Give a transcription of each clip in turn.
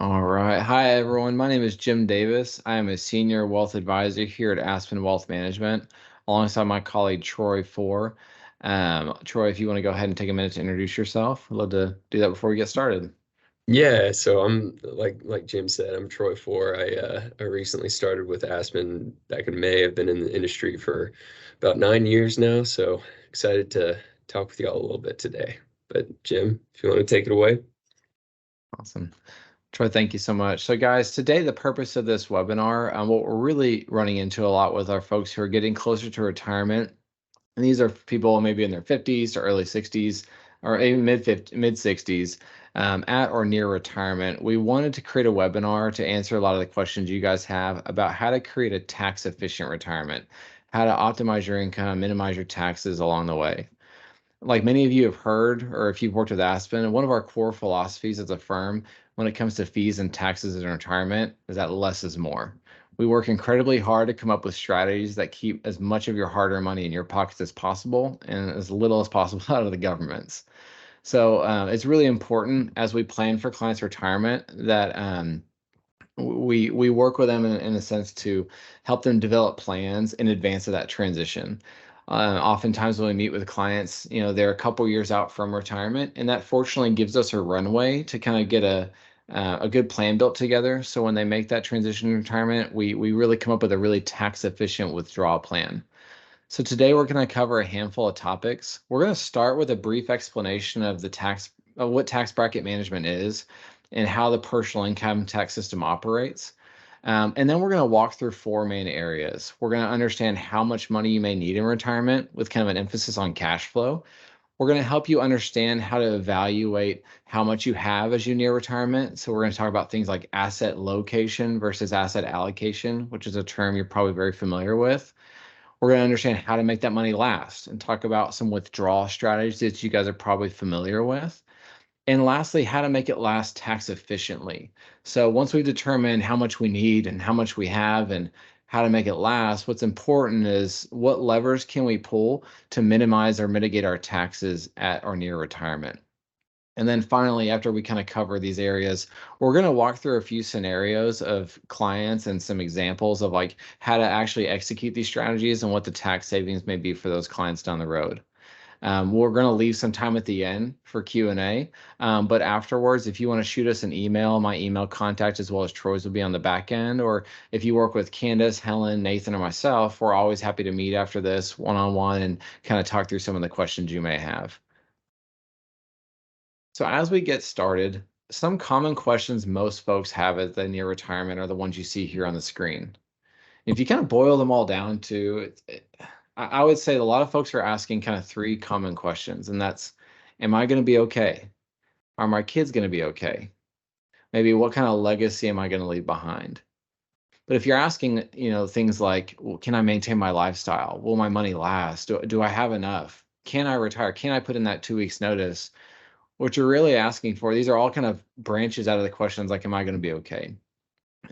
All right. Hi, everyone. My name is Jim Davis. I am a senior wealth advisor here at Aspen Wealth Management, alongside my colleague Troy Four. Troy, if you want to go ahead and take a minute to introduce yourself, I'd love to do that before we get started. Yeah, so I'm like Jim said, I'm Troy Four. I recently started with Aspen back in May. I've been in the industry for about 9 years now, so excited to talk with y'all a little bit today. But Jim, if you want to take it away. Awesome. Troy, thank you so much. So, guys, today the purpose of this webinar, what we're really running into a lot with our folks who are getting closer to retirement, and these are people maybe in their 50s to early 60s or even mid 60s, at or near retirement. We wanted to create a webinar to answer a lot of the questions you guys have about how to create a tax efficient retirement, how to optimize your income, minimize your taxes along the way. Like many of you have heard, or if you've worked with Aspen, one of our core philosophies as a firm when it comes to fees and taxes in retirement is that less is more. We work incredibly hard to come up with strategies that keep as much of your hard-earned money in your pockets as possible and as little as possible out of the government's. So it's really important as we plan for clients' retirement that we work with them in a sense to help them develop plans in advance of that transition. Oftentimes when we meet with clients, they're a couple years out from retirement, and that fortunately gives us a runway to kind of get a good plan built together. So when they make that transition to retirement, we really come up with a really tax efficient withdrawal plan. So today we're going to cover a handful of topics. We're going to start with a brief explanation of what tax bracket management is and how the personal income tax system operates. And then we're going to walk through four main areas. We're going to understand how much money you may need in retirement with kind of an emphasis on cash flow. We're going to help you understand how to evaluate how much you have as you near retirement. So we're going to talk about things like asset location versus asset allocation, which is a term you're probably very familiar with. We're going to understand how to make that money last and talk about some withdrawal strategies that you guys are probably familiar with. And lastly, how to make it last tax efficiently. So once we've determined how much we need and how much we have and how to make it last, what's important is what levers can we pull to minimize or mitigate our taxes at or near retirement. And then finally, after we kind of cover these areas, we're going to walk through a few scenarios of clients and some examples of like how to actually execute these strategies and what the tax savings may be for those clients down the road. We're going to leave some time at the end for Q&A, but afterwards, if you want to shoot us an email, my email contact as well as Troy's will be on the back end, or if you work with Candace, Helen, Nathan, or myself, we're always happy to meet after this one-on-one and kind of talk through some of the questions you may have. So as we get started, some common questions most folks have as they near retirement are the ones you see here on the screen. If you kind of boil them all down to, I would say a lot of folks are asking kind of three common questions, and that's, am I going to be okay? Are my kids going to be okay? Maybe what kind of legacy am I going to leave behind? But if you're asking, things like, well, can I maintain my lifestyle? Will my money last? Do I have enough? Can I retire? Can I put in that 2 weeks notice? What you're really asking for, these are all kind of branches out of the questions like, am I going to be okay?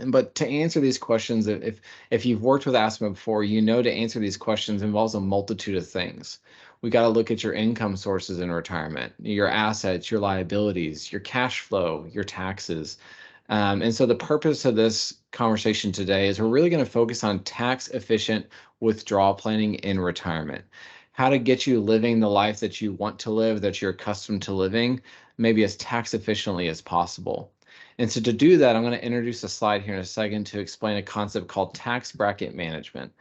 But to answer these questions, if you've worked with Aspen before, to answer these questions involves a multitude of things. We got to look at your income sources in retirement, your assets, your liabilities, your cash flow, your taxes. And so the purpose of this conversation today is we're really going to focus on tax efficient withdrawal planning in retirement. How to get you living the life that you want to live, that you're accustomed to living, maybe as tax efficiently as possible. And so to do that, I'm going to introduce a slide here in a second to explain a concept called tax bracket management.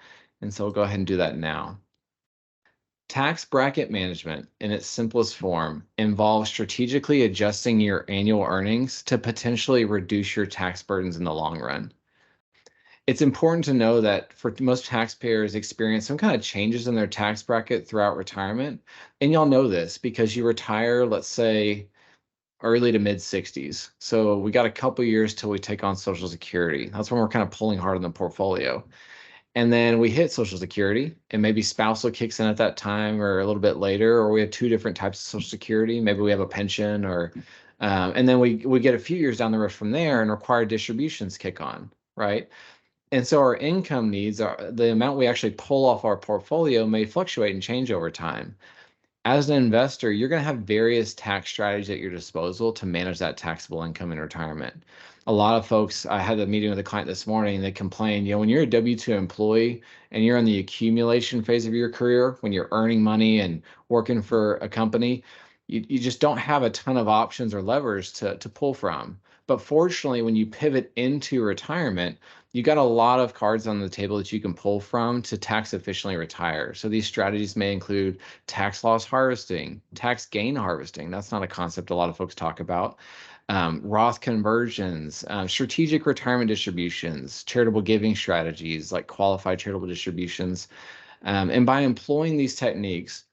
And so we'll go ahead and do that now. Tax bracket management, in its simplest form, involves strategically adjusting your annual earnings to potentially reduce your tax burdens in the long run. It's important to know that for most taxpayers experience some kind of changes in their tax bracket throughout retirement. And y'all know this because you retire, let's say, early to mid 60s. So we got a couple years till we take on Social Security. That's when we're kind of pulling hard on the portfolio. And then we hit Social Security, and maybe spousal kicks in at that time or a little bit later, or we have two different types of Social Security. Maybe we have a pension, or and then we get a few years down the road from there, and required distributions kick on, right? And so our income needs are the amount we actually pull off our portfolio may fluctuate and change over time. As an investor, you're going to have various tax strategies at your disposal to manage that taxable income in retirement. A lot of folks, I had a meeting with a client this morning, and they complained, when you're a W-2 employee and you're in the accumulation phase of your career, when you're earning money and working for a company, you just don't have a ton of options or levers to pull from. But fortunately, when you pivot into retirement, you got a lot of cards on the table that you can pull from to tax efficiently retire. So these strategies may include tax loss harvesting, tax gain harvesting. That's not a concept a lot of folks talk about. Roth conversions, strategic retirement distributions, charitable giving strategies like qualified charitable distributions. And by employing these techniques,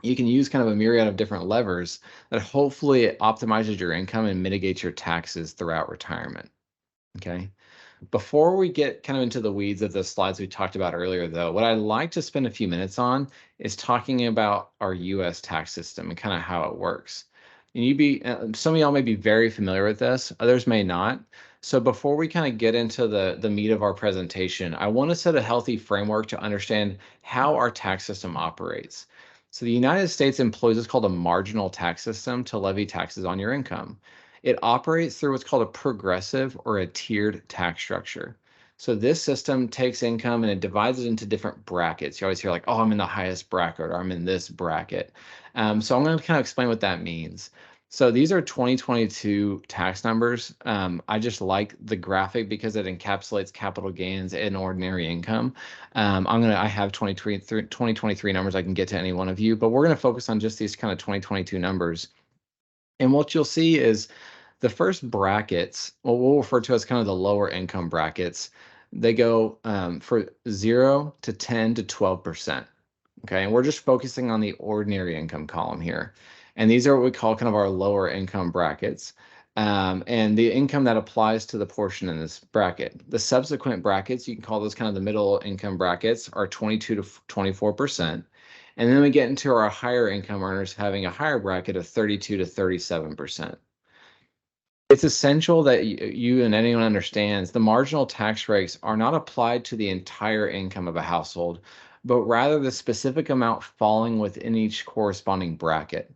you can use kind of a myriad of different levers that hopefully optimizes your income and mitigates your taxes throughout retirement. Okay. Before we get kind of into the weeds of the slides we talked about earlier, though, what I'd like to spend a few minutes on is talking about our U.S. tax system and kind of how it works. And some of y'all may be very familiar with this, others may not. So before we kind of get into the meat of our presentation, I want to set a healthy framework to understand how our tax system operates. So the United States employs what's called a marginal tax system to levy taxes on your income. It operates through what's called a progressive or a tiered tax structure. So this system takes income and it divides it into different brackets. You always hear like, oh, I'm in the highest bracket or I'm in this bracket. So I'm going to kind of explain what that means. So these are 2022 tax numbers. I just like the graphic because it encapsulates capital gains and ordinary income. I have 2023 numbers. I can get to any one of you, but we're going to focus on just these kind of 2022 numbers. And what you'll see is the first brackets, what we'll refer to as kind of the lower income brackets, they go for 0 to 10 to 12%. Okay, and we're just focusing on the ordinary income column here. And these are what we call kind of our lower income brackets. And the income that applies to the portion in this bracket. The subsequent brackets, you can call those kind of the middle income brackets, are 22 to 24%. And then we get into our higher income earners having a higher bracket of 32 to 37%. It's essential that you and anyone understands the marginal tax rates are not applied to the entire income of a household, but rather the specific amount falling within each corresponding bracket.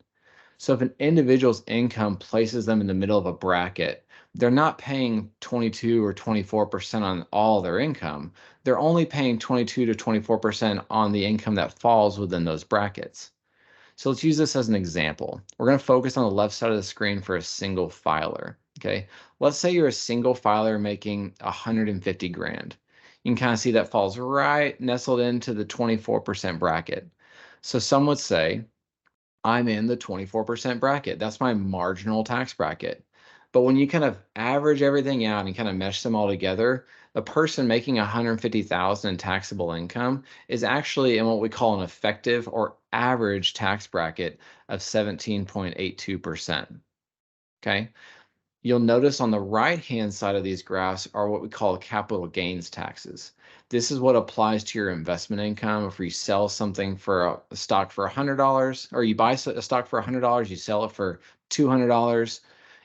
So if an individual's income places them in the middle of a bracket, they're not paying 22 or 24% on all their income. They're only paying 22 to 24% on the income that falls within those brackets. So let's use this as an example. We're going to focus on the left side of the screen for a single filer. Okay, let's say you're a single filer making 150 grand. You can kind of see that falls right nestled into the 24% bracket. So some would say, I'm in the 24% bracket. That's my marginal tax bracket. But when you kind of average everything out and kind of mesh them all together, a person making 150,000 in taxable income is actually in what we call an effective or average tax bracket of 17.82%. Okay. You'll notice on the right-hand side of these graphs are what we call capital gains taxes. This is what applies to your investment income. If you sell something for a stock for $100, or you buy a stock for $100, you sell it for $200,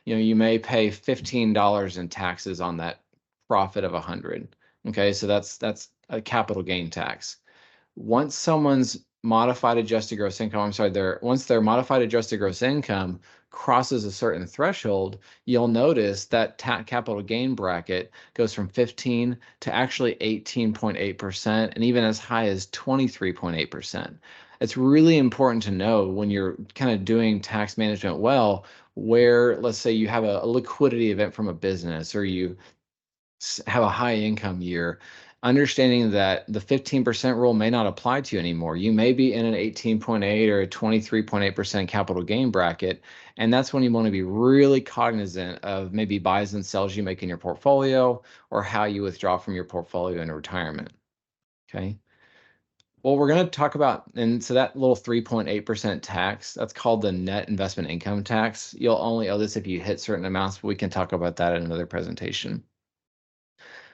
you may pay $15 in taxes on that profit of 100. Okay, so that's a capital gain tax. Once someone's modified adjusted gross income, once their modified adjusted gross income crosses a certain threshold, you'll notice that capital gain bracket goes from 15 to actually 18.8% and even as high as 23.8%. It's really important to know when you're kind of doing tax management well, where let's say you have a liquidity event from a business or you have a high income year, understanding that the 15% rule may not apply to you anymore. You may be in an 18.8 or a 23.8% capital gain bracket. And that's when you want to be really cognizant of maybe buys and sells you make in your portfolio or how you withdraw from your portfolio in retirement. Okay. Well, we're going to talk about, and so that little 3.8% tax, that's called the net investment income tax. You'll only owe this if you hit certain amounts, but we can talk about that in another presentation.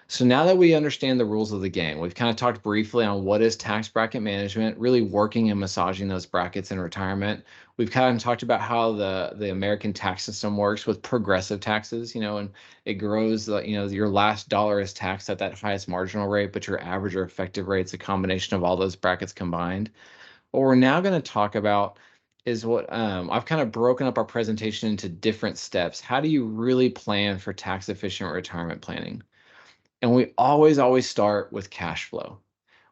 So now that we understand the rules of the game, we've kind of talked briefly on what is tax bracket management, really working and massaging those brackets in retirement. We've kind of talked about how the American tax system works with progressive taxes, and it grows, your last dollar is taxed at that highest marginal rate, but your average or effective rate is a combination of all those brackets combined. What we're now going to talk about is what I've kind of broken up our presentation into different steps. How do you really plan for tax efficient retirement planning? And we always start with cash flow.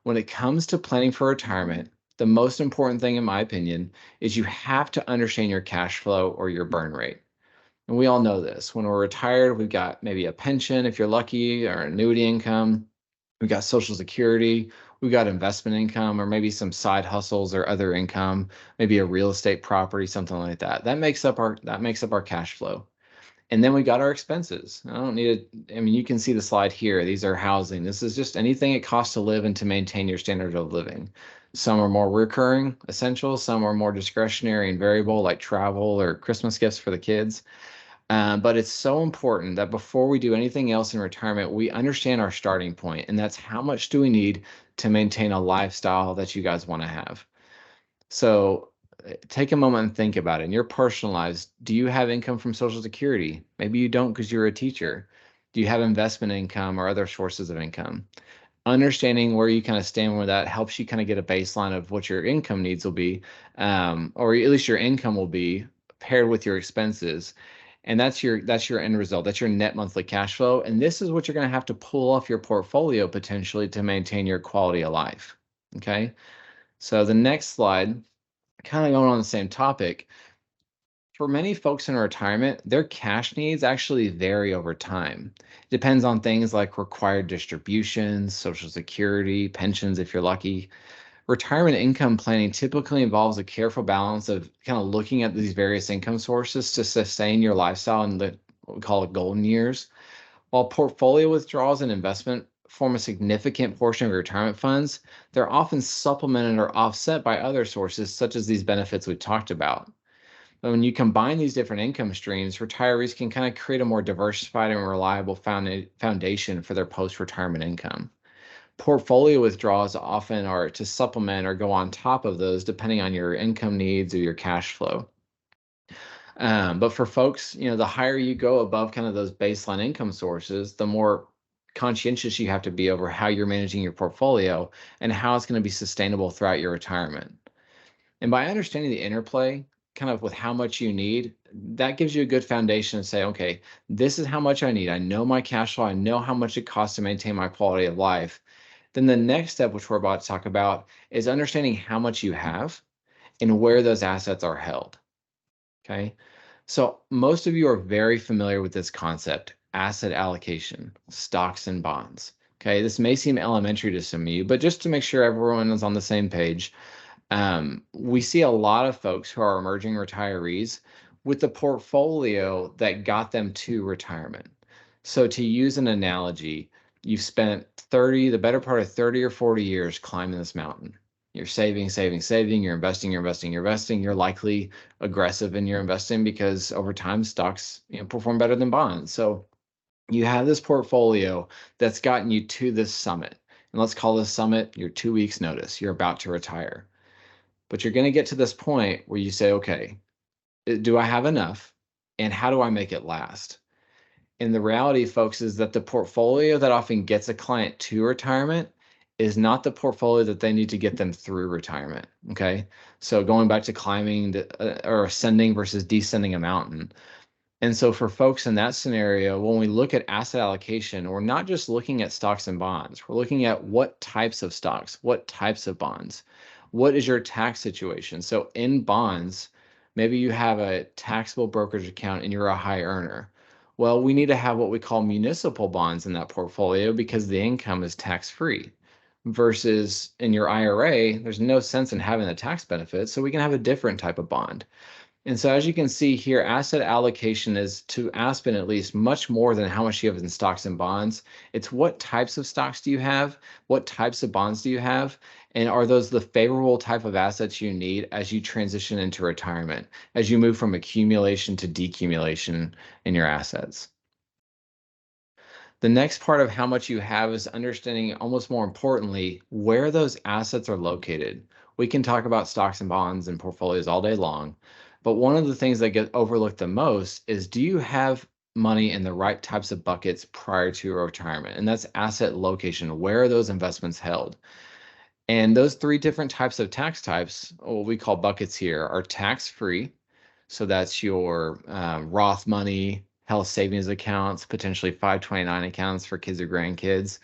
When it comes to planning for retirement, the most important thing, in my opinion, is you have to understand your cash flow or your burn rate. And we all know this. When we're retired, we've got maybe a pension, if you're lucky, or annuity income. We've got Social Security. We've got investment income, or maybe some side hustles or other income, maybe a real estate property, something like that. That makes up our cash flow. And then we got our expenses. I don't need I mean, you can see the slide here. These are housing. This is just anything it costs to live and to maintain your standard of living. Some are more recurring, essential. Some are more discretionary and variable, like travel or Christmas gifts for the kids. But it's so important that before we do anything else in retirement, we understand our starting point, and that's how much do we need to maintain a lifestyle that you guys want to have. So take a moment and think about it. In your personal lives, do you have income from Social Security? Maybe you don't because you're a teacher. Do you have investment income or other sources of income? Understanding where you kind of stand with that helps you kind of get a baseline of what your income needs will be, or at least your income will be paired with your expenses. And that's your end result. That's your net monthly cash flow. And this is what you're going to have to pull off your portfolio potentially to maintain your quality of life. Okay. So the next slide, kind of going on the same topic, for many folks in retirement, their cash needs actually vary over time. It depends on things like required distributions, Social Security, pensions, if you're lucky. Retirement income planning typically involves a careful balance of kind of looking at these various income sources to sustain your lifestyle in the what we call it golden years. While portfolio withdrawals and investment form a significant portion of your retirement funds, they're often supplemented or offset by other sources, such as these benefits we talked about. But when you combine these different income streams, retirees can kind of create a more diversified and reliable foundation for their post retirement income. Portfolio withdrawals often are to supplement or go on top of those, depending on your income needs or your cash flow. But for folks, the higher you go above kind of those baseline income sources, the more conscientious you have to be over how you're managing your portfolio and how it's going to be sustainable throughout your retirement. And by understanding the interplay, kind of with how much you need, that gives you a good foundation to say, okay, this is how much I need. I know my cash flow. I know how much it costs to maintain my quality of life. Then the next step, which we're about to talk about, is understanding how much you have and where those assets are held. Okay. So most of you are very familiar with this concept, asset allocation, stocks and bonds. Okay. This may seem elementary to some of you, but just to make sure everyone is on the same page, we see a lot of folks who are emerging retirees with the portfolio that got them to retirement. So to use an analogy, you've spent the better part of 30 or 40 years climbing this mountain. You're saving, you're investing. You're likely aggressive in your investing because over time stocks, perform better than bonds. So you have this portfolio that's gotten you to this summit. And let's call this summit your 2 weeks notice. You're about to retire. But you're going to get to this point where you say, okay, do I have enough? And how do I make it last? And the reality, folks, is that the portfolio that often gets a client to retirement is not the portfolio that they need to get them through retirement. Okay. So going back to climbing or ascending versus descending a mountain. And so for folks in that scenario, when we look at asset allocation, we're not just looking at stocks and bonds. We're looking at what types of stocks, what types of bonds, what is your tax situation? So in bonds, maybe you have a taxable brokerage account and you're a high earner. Well, we need to have what we call municipal bonds in that portfolio because the income is tax-free. Versus in your IRA, there's no sense in having the tax benefit, so we can have a different type of bond. And so as you can see here, asset allocation is to Aspen at least much more than how much you have in stocks and bonds. It's what types of stocks do you have? What types of bonds do you have? And are those the favorable type of assets you need as you transition into retirement, as you move from accumulation to decumulation in your assets? The next part of how much you have is understanding, almost more importantly, where those assets are located. We can talk about stocks and bonds and portfolios all day long, but one of the things that get overlooked the most is, do you have money in the right types of buckets prior to your retirement? And that's asset location. Where are those investments held? And those three different types of tax types, what we call buckets here, are tax-free. So that's your Roth money, health savings accounts, potentially 529 accounts for kids or grandkids,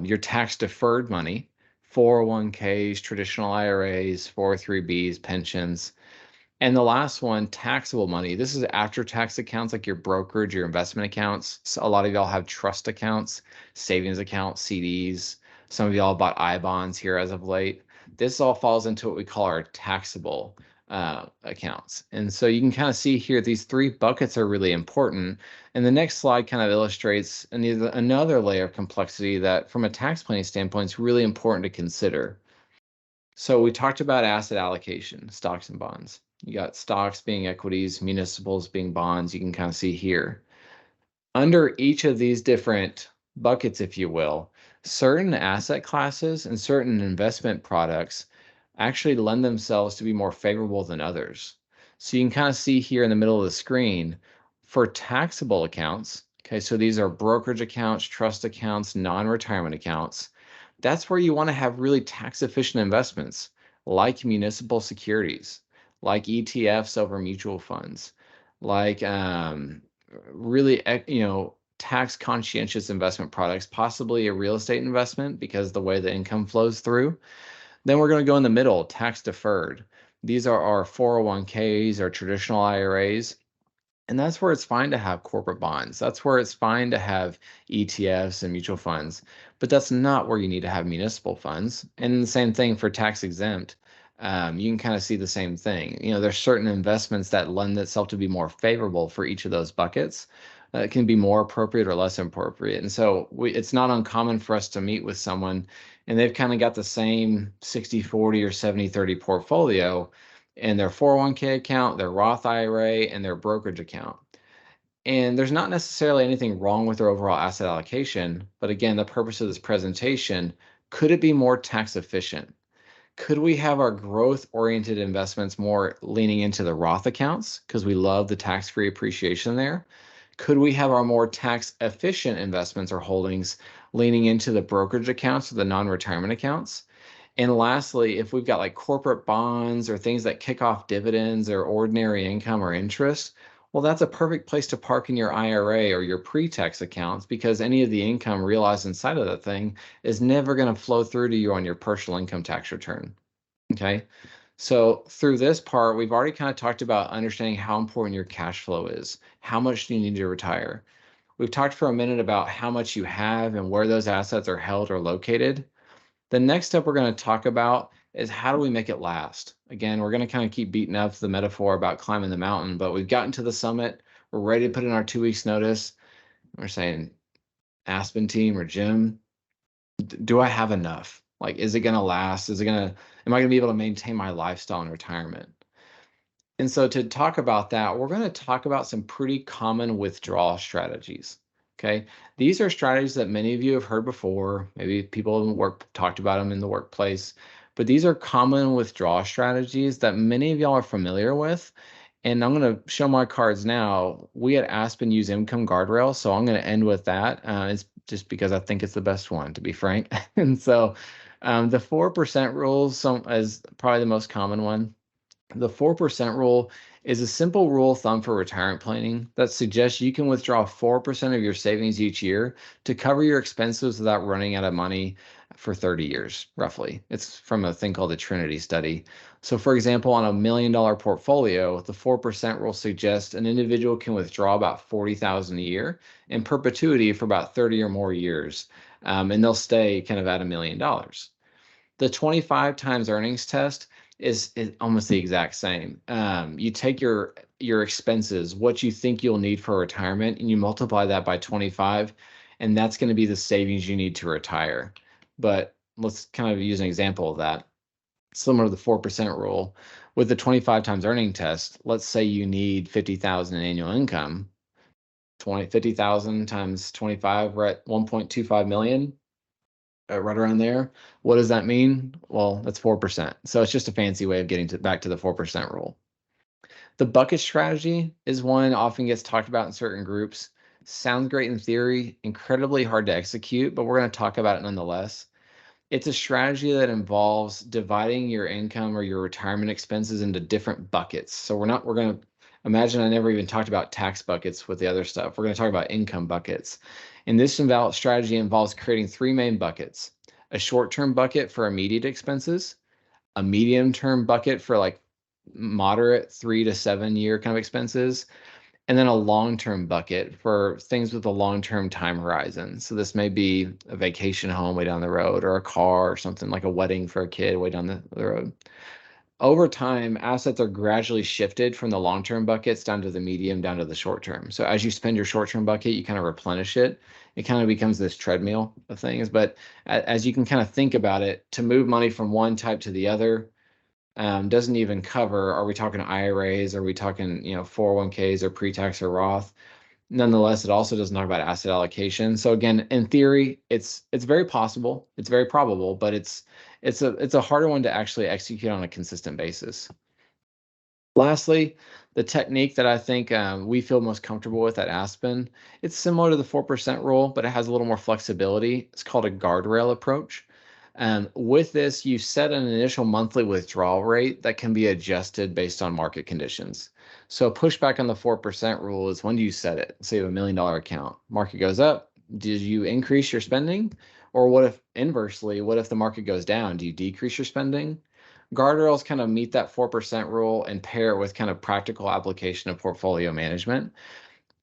your tax-deferred money, 401ks, traditional IRAs, 403bs, pensions. And the last one, taxable money. This is after tax accounts like your brokerage, your investment accounts. So a lot of y'all have trust accounts, savings accounts, CDs. Some of y'all bought I bonds here as of late. This all falls into what we call our taxable accounts. And so you can kind of see here these three buckets are really important. And the next slide kind of illustrates another layer of complexity that, from a tax planning standpoint, is really important to consider. So we talked about asset allocation, stocks and bonds. You got stocks being equities, municipals being bonds. You can kind of see here. Under each of these different buckets, if you will, certain asset classes and certain investment products actually lend themselves to be more favorable than others. So you can kind of see here in the middle of the screen for taxable accounts. Okay, so these are brokerage accounts, trust accounts, non-retirement accounts. That's where you want to have really tax efficient investments like municipal securities, like ETFs over mutual funds, like really, tax conscientious investment products, possibly a real estate investment because the way the income flows through. Then we're going to go in the middle, tax deferred. These are our 401ks or traditional IRAs. And that's where it's fine to have corporate bonds. That's where it's fine to have ETFs and mutual funds. But that's not where you need to have municipal funds. And the same thing for tax exempt. You can kind of see the same thing. There's certain investments that lend itself to be more favorable for each of those buckets. It can be more appropriate or less appropriate. And so it's not uncommon for us to meet with someone and they've kind of got the same 60-40 or 70-30 portfolio in their 401k account, their Roth IRA, and their brokerage account. And there's not necessarily anything wrong with their overall asset allocation, but again, the purpose of this presentation, could it be more tax efficient? Could we have our growth-oriented investments more leaning into the Roth accounts because we love the tax-free appreciation there? Could we have our more tax-efficient investments or holdings leaning into the brokerage accounts or the non-retirement accounts? And lastly, if we've got like corporate bonds or things that kick off dividends or ordinary income or interest, well, that's a perfect place to park in your IRA or your pre-tax accounts because any of the income realized inside of that thing is never going to flow through to you on your personal income tax return. Okay. So through this part, we've already kind of talked about understanding how important your cash flow is. How much do you need to retire? We've talked for a minute about how much you have and where those assets are held or located. The next step we're going to talk about is how do we make it last? Again, we're going to kind of keep beating up the metaphor about climbing the mountain, but we've gotten to the summit. We're ready to put in our 2 weeks notice. We're saying, Aspen team or Jim, do I have enough? Like, is it going to last? Am I going to be able to maintain my lifestyle in retirement? And so to talk about that, we're going to talk about some pretty common withdrawal strategies. Okay. These are strategies that many of you have heard before. Maybe people in work talked about them in the workplace, but these are common withdrawal strategies that many of y'all are familiar with. And I'm going to show my cards now. We at Aspen use income guardrails, so I'm going to end with that. It's just because I think it's the best one, to be frank. And so the 4% rule is probably the most common one. The 4% rule is a simple rule of thumb for retirement planning that suggests you can withdraw 4% of your savings each year to cover your expenses without running out of money for 30 years, roughly. It's from a thing called the Trinity study. So for example, on $1 million portfolio, the 4% rule suggests an individual can withdraw about $40,000 a year in perpetuity for about 30 or more years, and they'll stay kind of at $1 million. The 25 times earnings test is almost the exact same. You take your expenses, what you think you'll need for retirement, and you multiply that by 25, and that's going to be the savings you need to retire. But let's kind of use an example of that. Similar to the 4% rule, with the 25 times earning test, let's say you need 50,000 in annual income. 50,000 times 25, we're at 1.25 million. Right around there. What does that mean? Well, that's 4%. So it's just a fancy way of getting back to the 4% rule. The bucket strategy is one that often gets talked about in certain groups. Sounds great in theory, incredibly hard to execute, but we're going to talk about it nonetheless. It's a strategy that involves dividing your income or your retirement expenses into different buckets. So we're going to imagine I never even talked about tax buckets with the other stuff. We're going to talk about income buckets. And this strategy involves creating three main buckets: a short-term bucket for immediate expenses, a medium-term bucket for like moderate 3 to 7 year kind of expenses, and then a long-term bucket for things with a long-term time horizon. So this may be a vacation home way down the road, or a car, or something like a wedding for a kid way down the road. Over time, assets are gradually shifted from the long-term buckets down to the medium, down to the short term. So as you spend your short-term bucket, you kind of replenish it. It kind of becomes this treadmill of things. But as you can kind of think about it, to move money from one type to the other, doesn't even cover, are we talking IRAs? Are we talking, 401ks or pre-tax or Roth? Nonetheless, it also doesn't talk about asset allocation. So again, in theory, it's very possible, it's very probable, but it's a harder one to actually execute on a consistent basis. Lastly, the technique that I think we feel most comfortable with at Aspen, it's similar to the 4% rule, but it has a little more flexibility. It's called a guardrail approach. With this, you set an initial monthly withdrawal rate that can be adjusted based on market conditions. So pushback on the 4% rule is, when do you set it? Say you have $1 million account, market goes up, did you increase your spending? Or what if inversely, what if the market goes down? Do you decrease your spending? Guardrails kind of meet that 4% rule and pair it with kind of practical application of portfolio management.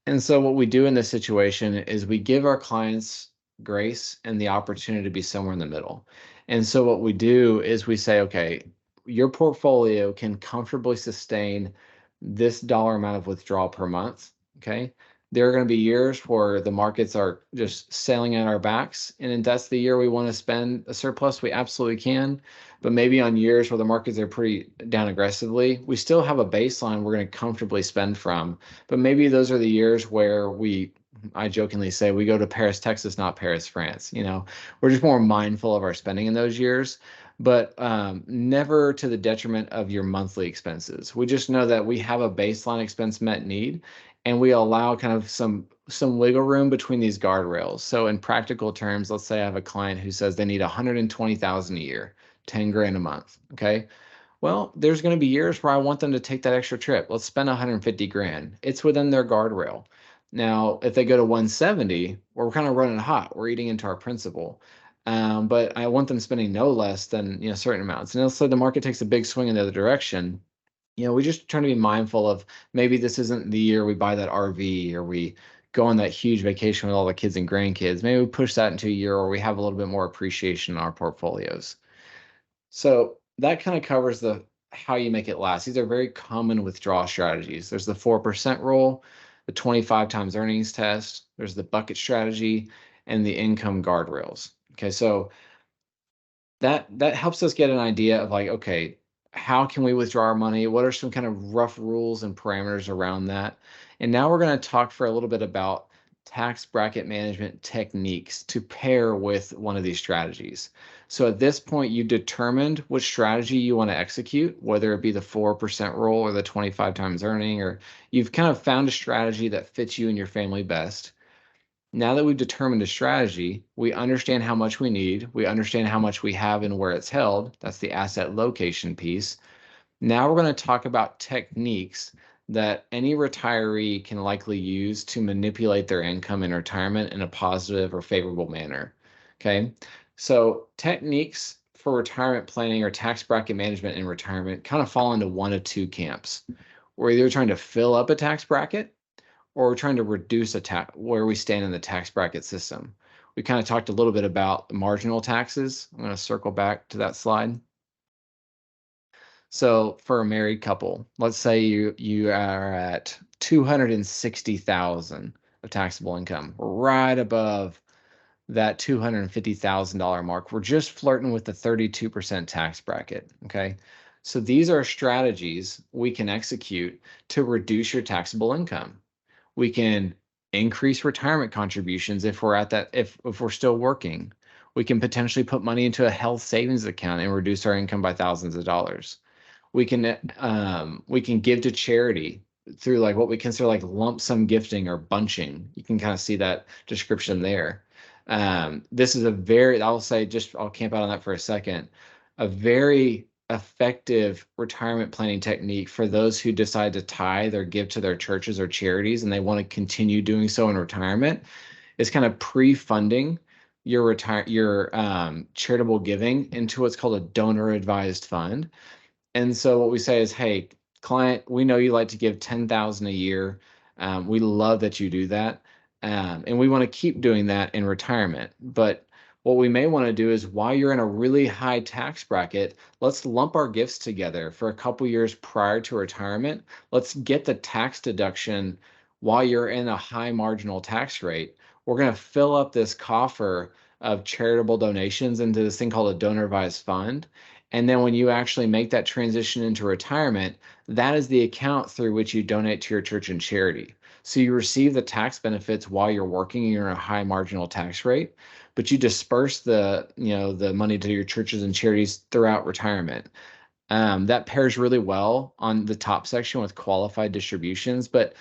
And so what we do in this situation is we give our clients grace and the opportunity to be somewhere in the middle. And so what we do is we say, okay, your portfolio can comfortably sustain this dollar amount of withdrawal per month. Okay. There are going to be years where the markets are just sailing at our backs. And if that's the year we want to spend a surplus, we absolutely can. But maybe on years where the markets are pretty down aggressively, we still have a baseline we're going to comfortably spend from. But maybe those are the years where I jokingly say, we go to Paris, Texas, not Paris, France. We're just more mindful of our spending in those years, but never to the detriment of your monthly expenses. We just know that we have a baseline expense met need, and we allow kind of some wiggle room between these guardrails. So in practical terms, let's say I have a client who says they need 120,000 a year, 10 grand a month. Okay. Well, there's going to be years where I want them to take that extra trip. Let's spend 150 grand. It's within their guardrail. Now, if they go to 170, we're kind of running hot. We're eating into our principal. But I want them spending no less than certain amounts. And let's say the market takes a big swing in the other direction. We just trying to be mindful of, maybe this isn't the year we buy that RV, or we go on that huge vacation with all the kids and grandkids. Maybe we push that into a year where we have a little bit more appreciation in our portfolios. So that kind of covers how you make it last. These are very common withdrawal strategies. There's the 4% rule, the 25 times earnings test, there's the bucket strategy, and the income guardrails. Okay, so that helps us get an idea of like, okay, how can we withdraw our money? What are some kind of rough rules and parameters around that? And now we're going to talk for a little bit about tax bracket management techniques to pair with one of these strategies. So at this point, you determined which strategy you want to execute, whether it be the 4% rule or the 25 times earning, or you've kind of found a strategy that fits you and your family best. Now that we've determined a strategy, we understand how much we need, we understand how much we have and where it's held. That's the asset location piece. Now we're going to talk about techniques that any retiree can likely use to manipulate their income in retirement in a positive or favorable manner. Okay, so techniques for retirement planning or tax bracket management in retirement kind of fall into one of two camps. We're either trying to fill up a tax bracket, or we're trying to reduce where we stand in the tax bracket system. We kind of talked a little bit about the marginal taxes. I'm going to circle back to that slide. So for a married couple, let's say you are at 260,000 of taxable income, right above that $250,000 mark. We're just flirting with the 32% tax bracket. Okay, so these are strategies we can execute to reduce your taxable income. We can increase retirement contributions if we're at that, if we're still working. We can potentially put money into a health savings account and reduce our income by thousands of dollars. We can give to charity through like what we consider like lump sum gifting or bunching. You can kind of see that description there. This is a very, I'll say, just I'll camp out on that for a second, a very effective retirement planning technique for those who decide to tithe or give to their churches or charities and they want to continue doing so in retirement, is kind of pre-funding your charitable giving into what's called a donor advised fund. And so what we say is, hey, client, we know you like to give 10,000 a year. We love that you do that. And we want to keep doing that in retirement. But what we may want to do is while you're in a really high tax bracket, let's lump our gifts together for a couple years prior to retirement. Let's get the tax deduction while you're in a high marginal tax rate. We're going to fill up this coffer of charitable donations into this thing called a donor advised fund. And then when you actually make that transition into retirement, that is the account through which you donate to your church and charity. So you receive the tax benefits while you're working and you're in a high marginal tax rate, but you disperse the money to your churches and charities throughout retirement. That pairs really well on the top section with qualified distributions. But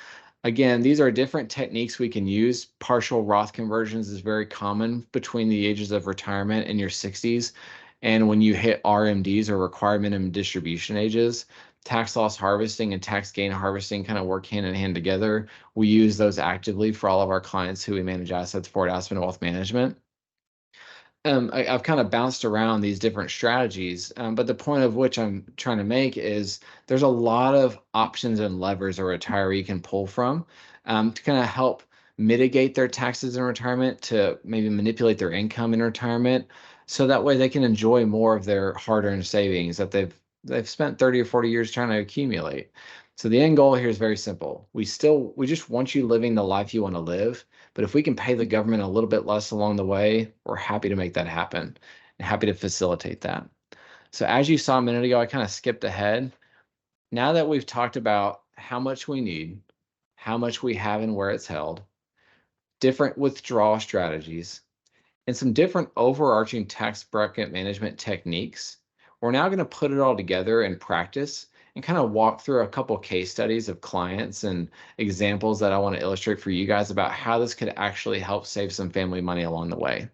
again, these are different techniques we can use. Partial Roth conversions is very common between the ages of retirement and your 60s. And when you hit RMDs, or required minimum distribution ages, tax loss harvesting and tax gain harvesting kind of work hand in hand together. We use those actively for all of our clients who we manage assets for at Aspen Wealth Management. I've kind of bounced around these different strategies, but the point of which I'm trying to make is there's a lot of options and levers a retiree can pull from to kind of help mitigate their taxes in retirement, to maybe manipulate their income in retirement, so that way they can enjoy more of their hard-earned savings that they've spent 30 or 40 years trying to accumulate. So the end goal here is very simple. We just want you living the life you want to live. But if we can pay the government a little bit less along the way, we're happy to make that happen and happy to facilitate that. So as you saw a minute ago, I kind of skipped ahead. Now that we've talked about how much we need, how much we have and where it's held, different withdrawal strategies, and some different overarching tax bracket management techniques, we're now going to put it all together in practice and kind of walk through a couple case studies of clients and examples that I want to illustrate for you guys about how this could actually help save some family money along the way.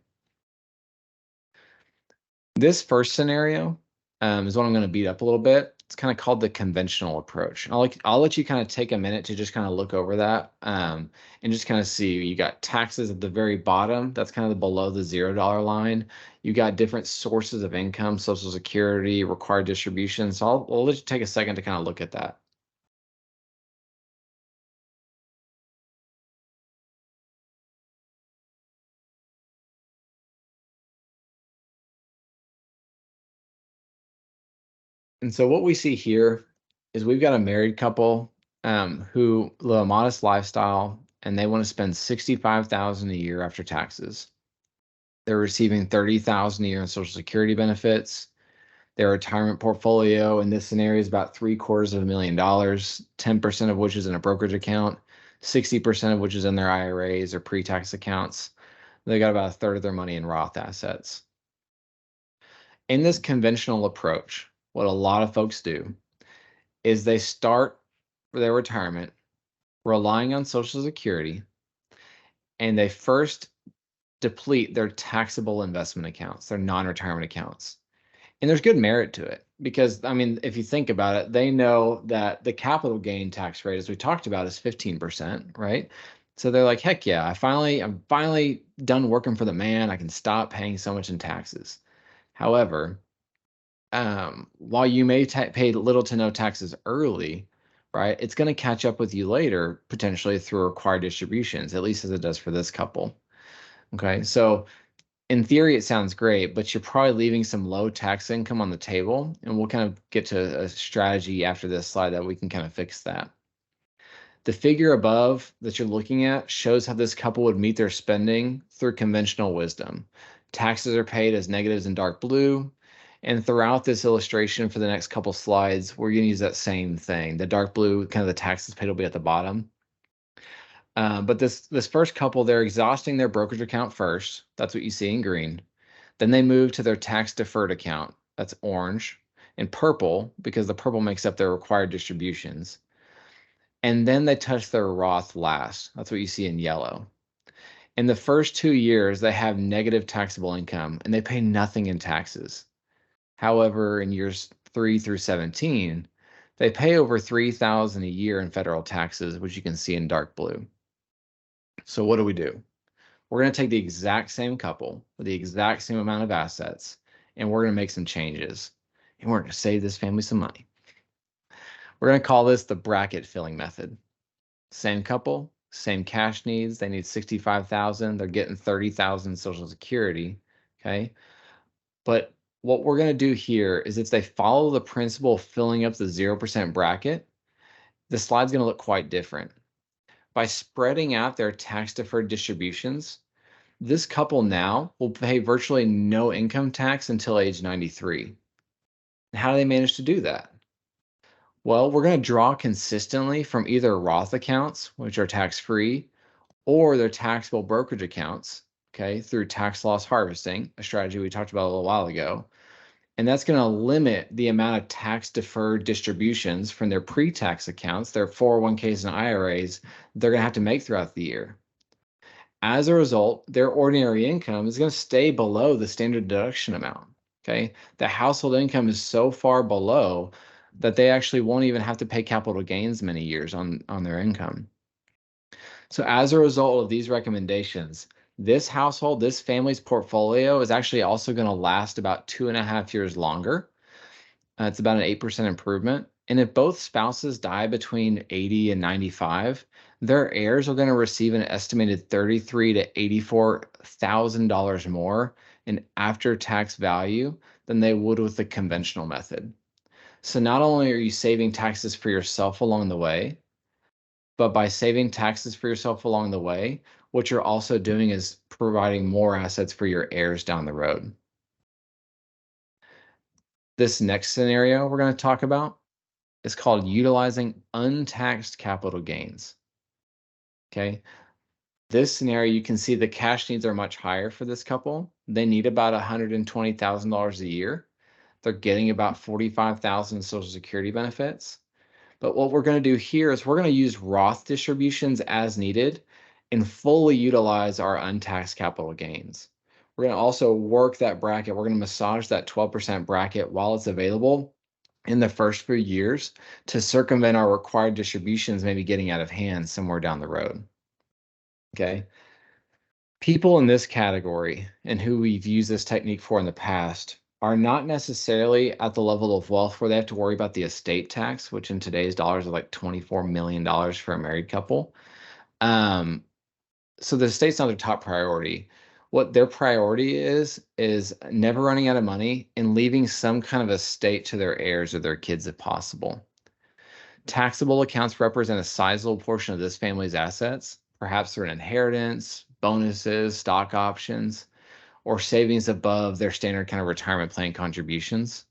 This first scenario is what I'm going to beat up a little bit. It's kind of called the conventional approach. I'll let you kind of take a minute to just kind of look over that and just kind of see. You got taxes at the very bottom. That's kind of below the $0 line. You got different sources of income, Social Security, required distributions. So I'll let you take a second to kind of look at that. And so what we see here is we've got a married couple who live a modest lifestyle, and they want to spend $65,000 a year after taxes. They're receiving $30,000 a year in Social Security benefits. Their retirement portfolio in this scenario is about $750,000, 10% of which is in a brokerage account, 60% of which is in their IRAs or pre-tax accounts. They got about a third of their money in Roth assets. In this conventional approach, what a lot of folks do is they start their retirement relying on Social Security, and they first deplete their taxable investment accounts, their non-retirement accounts. And there's good merit to it because, I mean, if you think about it, they know that the capital gain tax rate, as we talked about, is 15%, right? So they're like, heck yeah, I'm finally done working for the man. I can stop paying so much in taxes. However, while you may pay little to no taxes early, right, it's going to catch up with you later, potentially through required distributions, at least as it does for this couple. Okay, so in theory, it sounds great, but you're probably leaving some low tax income on the table, and we'll kind of get to a strategy after this slide that we can kind of fix that. The figure above that you're looking at shows how this couple would meet their spending through conventional wisdom. Taxes are paid as negatives in dark blue. And throughout this illustration for the next couple slides, we're going to use that same thing. The dark blue, kind of the taxes paid, will be at the bottom. But this first couple, they're exhausting their brokerage account first. That's what you see in green. Then they move to their tax deferred account. That's orange. And purple, because the purple makes up their required distributions. And then they touch their Roth last. That's what you see in yellow. In the first 2 years, they have negative taxable income and they pay nothing in taxes. However, in years 3 through 17, they pay over $3,000 a year in federal taxes, which you can see in dark blue. So what do? We're going to take the exact same couple with the exact same amount of assets, and we're going to make some changes, and we're going to save this family some money. We're going to call this the bracket filling method. Same couple, same cash needs. They need $65,000. They're getting $30,000 Social Security. Okay. But what we're going to do here is if they follow the principle of filling up the 0% bracket, the slide's going to look quite different. By spreading out their tax deferred distributions, this couple now will pay virtually no income tax until age 93. How do they manage to do that? Well, we're going to draw consistently from either Roth accounts, which are tax-free, or their taxable brokerage accounts, okay, through tax loss harvesting, a strategy we talked about a little while ago. And that's going to limit the amount of tax-deferred distributions from their pre-tax accounts, their 401ks and IRAs, they're going to have to make throughout the year. As a result, their ordinary income is going to stay below the standard deduction amount. Okay, the household income is so far below that they actually won't even have to pay capital gains many years on their income. So as a result of these recommendations, this household, this family's portfolio is actually also going to last about 2.5 years longer. It's about an 8% improvement. And if both spouses die between 80 and 95, their heirs are going to receive an estimated $33,000 to $84,000 more in after-tax value than they would with the conventional method. So not only are you saving taxes for yourself along the way, but by saving taxes for yourself along the way, what you're also doing is providing more assets for your heirs down the road. This next scenario we're going to talk about is called utilizing untaxed capital gains. Okay. This scenario, you can see the cash needs are much higher for this couple. They need about $120,000 a year. They're getting about $45,000 Social Security benefits. But what we're going to do here is we're going to use Roth distributions as needed and fully utilize our untaxed capital gains. We're going to also work that bracket. We're going to massage that 12% bracket while it's available in the first few years to circumvent our required distributions maybe getting out of hand somewhere down the road. Okay. People in this category and who we've used this technique for in the past are not necessarily at the level of wealth where they have to worry about the estate tax, which in today's dollars is like $24 million for a married couple. So the estate's not their top priority. What their priority is never running out of money and leaving some kind of estate to their heirs or their kids if possible. Taxable accounts represent a sizable portion of this family's assets, perhaps through an inheritance, bonuses, stock options, or savings above their standard kind of retirement plan contributions.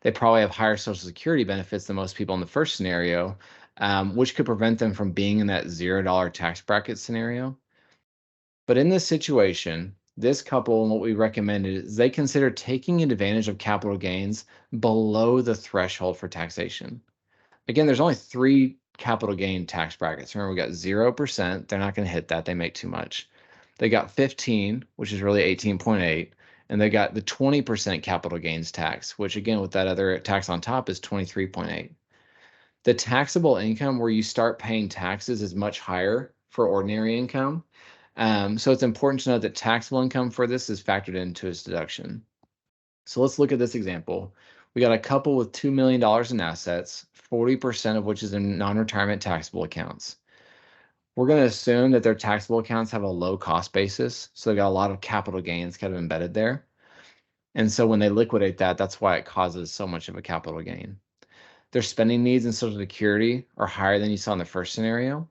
They probably have higher Social Security benefits than most people in the first scenario, which could prevent them from being in that $0 tax bracket scenario. But in this situation, this couple, and what we recommended is they consider taking advantage of capital gains below the threshold for taxation. Again, there's only 3 capital gain tax brackets. Remember, we got 0%. They're not going to hit that. They make too much. They got 15, which is really 18.8, and they got the 20% capital gains tax, which again, with that other tax on top is 23.8. The taxable income where you start paying taxes is much higher for ordinary income. So it's important to note that taxable income for this is factored into its deduction. So let's look at this example. We got a couple with $2 million in assets, 40% of which is in non-retirement taxable accounts. We're going to assume that their taxable accounts have a low cost basis. So they got a lot of capital gains kind of embedded there. And so when they liquidate that, that's why it causes so much of a capital gain. Their spending needs in Social Security are higher than you saw in the first scenario.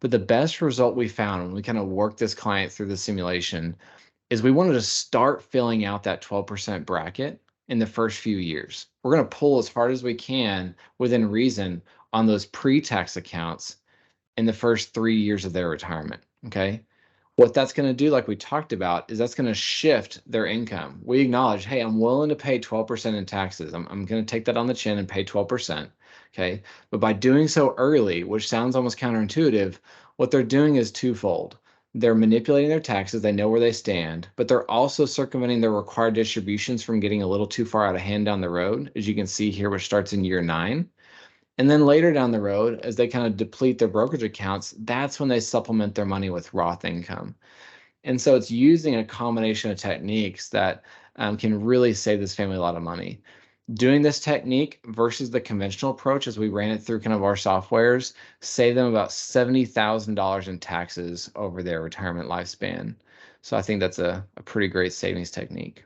But the best result we found when we kind of worked this client through the simulation is we wanted to start filling out that 12% bracket in the first few years. We're going to pull as hard as we can within reason on those pre-tax accounts in the first 3 years of their retirement. Okay. What that's going to do, like we talked about, is that's going to shift their income. We acknowledge, hey, I'm willing to pay 12% in taxes. I'm going to take that on the chin and pay 12%. Okay. But by doing so early, which sounds almost counterintuitive, what they're doing is twofold. They're manipulating their taxes. They know where they stand, but they're also circumventing their required distributions from getting a little too far out of hand down the road, as you can see here, which starts in year 9. And then later down the road, as they kind of deplete their brokerage accounts, that's when they supplement their money with Roth income. And so it's using a combination of techniques that can really save this family a lot of money. Doing this technique versus the conventional approach, as we ran it through kind of our softwares, saved them about $70,000 in taxes over their retirement lifespan. So I think that's a pretty great savings technique.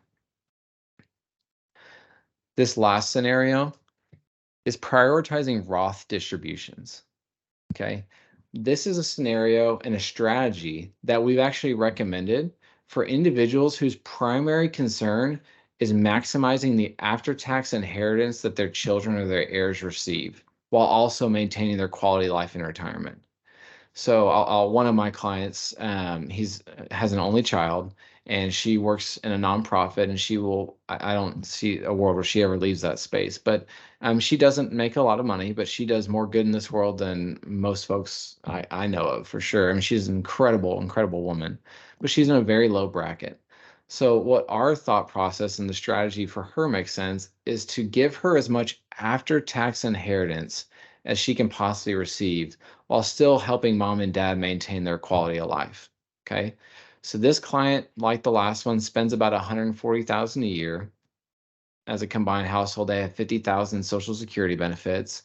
This last scenario is prioritizing Roth distributions. Okay. This is a scenario and a strategy that we've actually recommended for individuals whose primary concern is maximizing the after-tax inheritance that their children or their heirs receive, while also maintaining their quality of life in retirement. So one of my clients, he's has an only child, and she works in a nonprofit, and she will, I don't see a world where she ever leaves that space, but she doesn't make a lot of money, but she does more good in this world than most folks I know of, for sure. I mean, she's an incredible, incredible woman, but she's in a very low bracket. So what our thought process and the strategy for her makes sense is to give her as much after-tax inheritance as she can possibly receive, while still helping mom and dad maintain their quality of life. Okay. So this client, like the last one, spends about $140,000 a year. As a combined household, they have $50,000 Social Security benefits.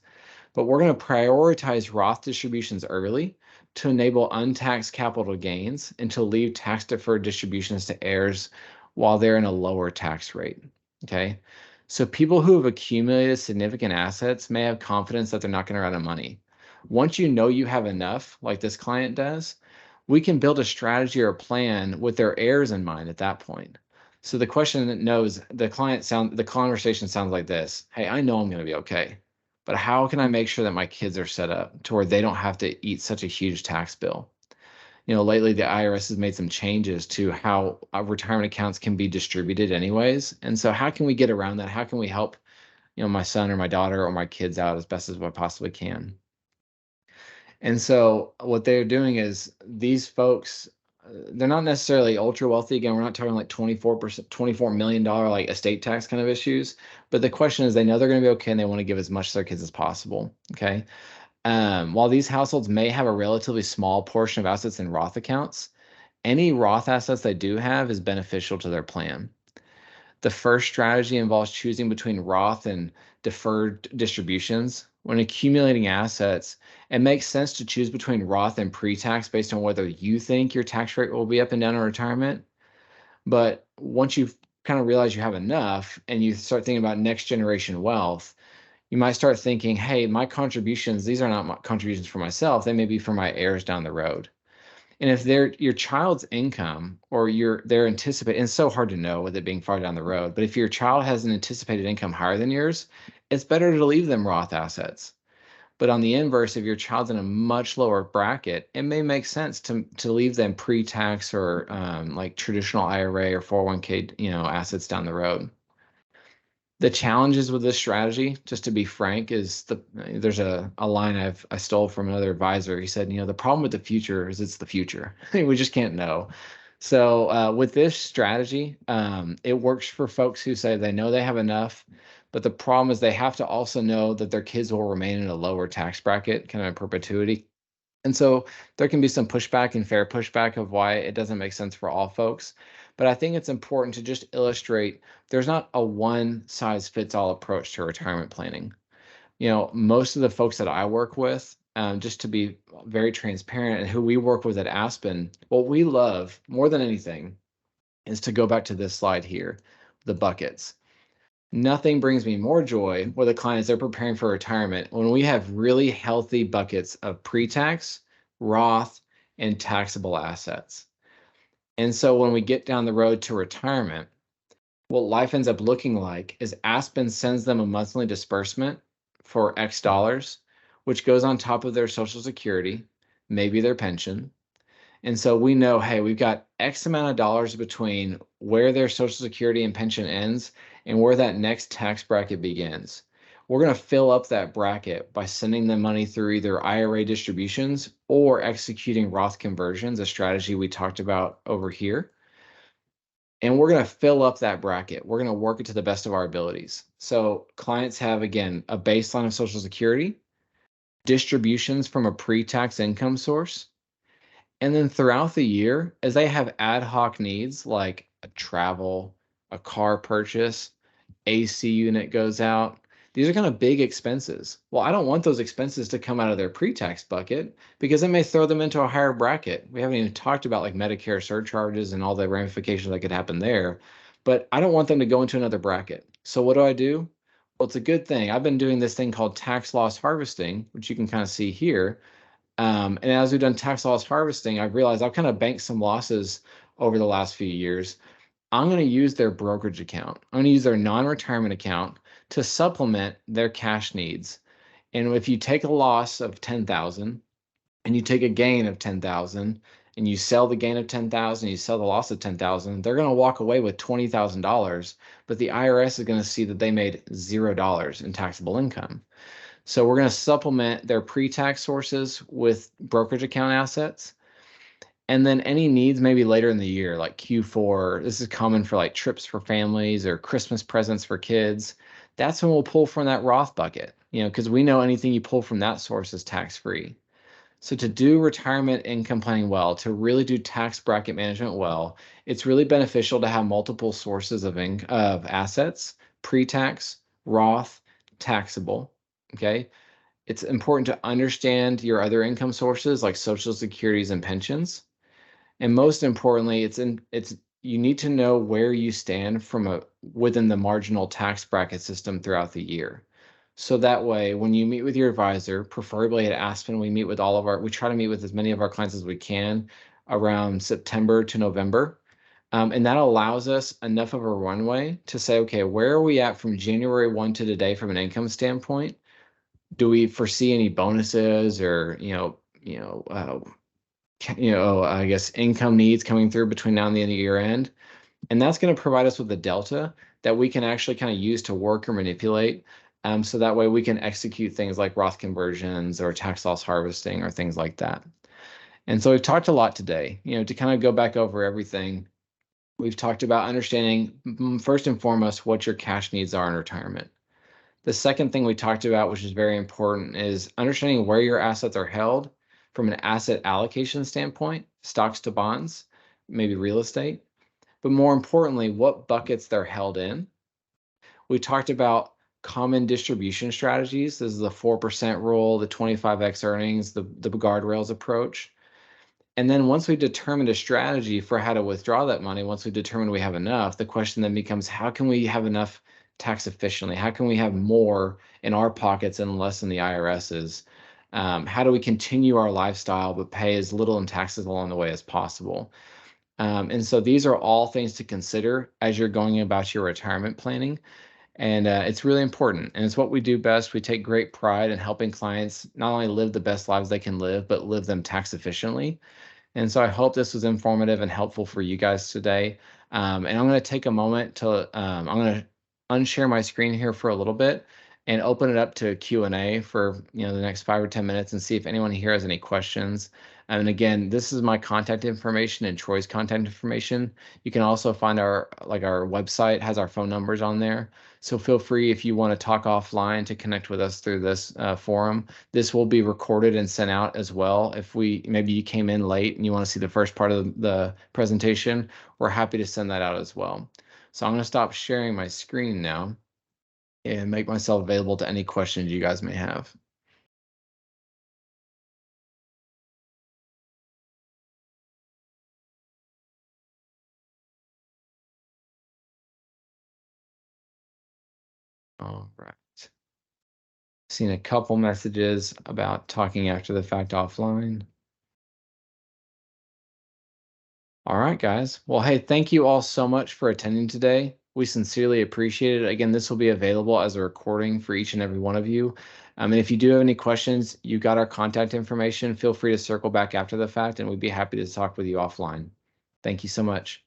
But we're going to prioritize Roth distributions early to enable untaxed capital gains and to leave tax deferred distributions to heirs while they're in a lower tax rate. Okay. So people who have accumulated significant assets may have confidence that they're not going to run out of money. Once you know you have enough, like this client does, we can build a strategy or a plan with their heirs in mind at that point. So the question knows the conversation sounds like this. Hey, I know I'm going to be okay, but how can I make sure that my kids are set up to where they don't have to eat such a huge tax bill? Lately the IRS has made some changes to how retirement accounts can be distributed anyways. And so how can we get around that? How can we help, my son or my daughter or my kids out as best as we possibly can? And so what they're doing is these folks, they're not necessarily ultra wealthy. Again, we're not talking like 24 million dollar like estate tax kind of issues. But the question is, they know they're going to be okay, and they want to give as much to their kids as possible. Okay. While these households may have a relatively small portion of assets in Roth accounts, any Roth assets they do have is beneficial to their plan. The first strategy involves choosing between Roth and deferred distributions. When accumulating assets, it makes sense to choose between Roth and pre-tax based on whether you think your tax rate will be up and down in retirement. But once you kind of realize you have enough and you start thinking about next generation wealth, you might start thinking, hey, my contributions, these are not my contributions for myself. They may be for my heirs down the road. And if they're your child's income or they're anticipating, and it's so hard to know with it being far down the road, but if your child has an anticipated income higher than yours, it's better to leave them Roth assets. But on the inverse, if your child's in a much lower bracket, it may make sense to leave them pre-tax or like traditional IRA or 401k, assets down the road. The challenges with this strategy, just to be frank, is there's a line I stole from another advisor. He said, the problem with the future is it's the future. We just can't know. So with this strategy, it works for folks who say they know they have enough, but the problem is they have to also know that their kids will remain in a lower tax bracket, kind of in perpetuity. And so there can be some pushback and fair pushback of why it doesn't make sense for all folks. But I think it's important to just illustrate there's not a one size fits all approach to retirement planning. Most of the folks that I work with, just to be very transparent, and who we work with at Aspen, what we love more than anything is to go back to this slide here, the buckets. Nothing brings me more joy with a client as they're preparing for retirement when we have really healthy buckets of pre-tax, Roth, and taxable assets. And so when we get down the road to retirement, what life ends up looking like is Aspen sends them a monthly disbursement for X dollars, which goes on top of their Social Security, maybe their pension. And so we know, hey, we've got X amount of dollars between where their Social Security and pension ends and where that next tax bracket begins. we're going to fill up that bracket by sending them money through either IRA distributions or executing Roth conversions, a strategy we talked about over here. And we're going to fill up that bracket. We're going to work it to the best of our abilities. So clients have, again, a baseline of Social Security, distributions from a pre-tax income source, and then throughout the year, as they have ad hoc needs like a travel, a car purchase, AC unit goes out, these are kind of big expenses. Well, I don't want those expenses to come out of their pre-tax bucket because it may throw them into a higher bracket. We haven't even talked about like Medicare surcharges and all the ramifications that could happen there, but I don't want them to go into another bracket. So what do? Well, it's a good thing. I've been doing this thing called tax loss harvesting, which you can kind of see here. And as we've done tax loss harvesting, I've realized I've kind of banked some losses over the last few years. I'm going to use their brokerage account. I'm going to use their non-retirement account to supplement their cash needs. And if you take a loss of 10,000 and you take a gain of 10,000 and you sell the gain of 10,000, you sell the loss of 10,000, they're going to walk away with $20,000, but the IRS is going to see that they made $0 in taxable income. So we're going to supplement their pre-tax sources with brokerage account assets. And then any needs maybe later in the year, like Q4, this is common for like trips for families or Christmas presents for kids. That's when we'll pull from that Roth bucket, because we know anything you pull from that source is tax-free. So to do retirement income planning well, to really do tax bracket management well, it's really beneficial to have multiple sources of assets, pre-tax, Roth, taxable. Okay. It's important to understand your other income sources like Social Securities and pensions. And most importantly, you need to know where you stand within the marginal tax bracket system throughout the year. So that way, when you meet with your advisor, preferably at Aspen, we try to meet with as many of our clients as we can around September to November. And that allows us enough of a runway to say, okay, where are we at from January 1 to today from an income standpoint? Do we foresee any bonuses or, I guess income needs coming through between now and the end of year end? And that's going to provide us with the delta that we can actually kind of use to work or manipulate. So that way we can execute things like Roth conversions or tax loss harvesting or things like that. And so we've talked a lot today, to kind of go back over everything. We've talked about understanding first and foremost what your cash needs are in retirement. The second thing we talked about, which is very important, is understanding where your assets are held from an asset allocation standpoint, stocks to bonds, maybe real estate, but more importantly, what buckets they're held in. We talked about common distribution strategies. This is the 4% rule, the 25x earnings, the guardrails approach. And then once we've determined a strategy for how to withdraw that money, once we've determined we have enough, the question then becomes, how can we have enough tax efficiently? How can we have more in our pockets and less in the IRS's? How do we continue our lifestyle but pay as little in taxes along the way as possible? And so these are all things to consider as you're going about your retirement planning. And it's really important. And it's what we do best. We take great pride in helping clients not only live the best lives they can live, but live them tax efficiently. And so I hope this was informative and helpful for you guys today. And I'm going to take a moment I'm going to unshare my screen here for a little bit and open it up to Q&A for the next 5 or 10 minutes and see if anyone here has any questions. And again, this is my contact information and Troy's contact information. You can also find our website has our phone numbers on there. So feel free if you want to talk offline to connect with us through this forum. This will be recorded and sent out as well. If maybe you came in late and you want to see the first part of the presentation, we're happy to send that out as well. So I'm going to stop sharing my screen now and make myself available to any questions you guys may have. All right. Seen a couple messages about talking after the fact offline. All right, guys. Well, hey, thank you all so much for attending today. We sincerely appreciate it. Again, this will be available as a recording for each and every one of you. And if you do have any questions, you got our contact information. Feel free to circle back after the fact, and we'd be happy to talk with you offline. Thank you so much.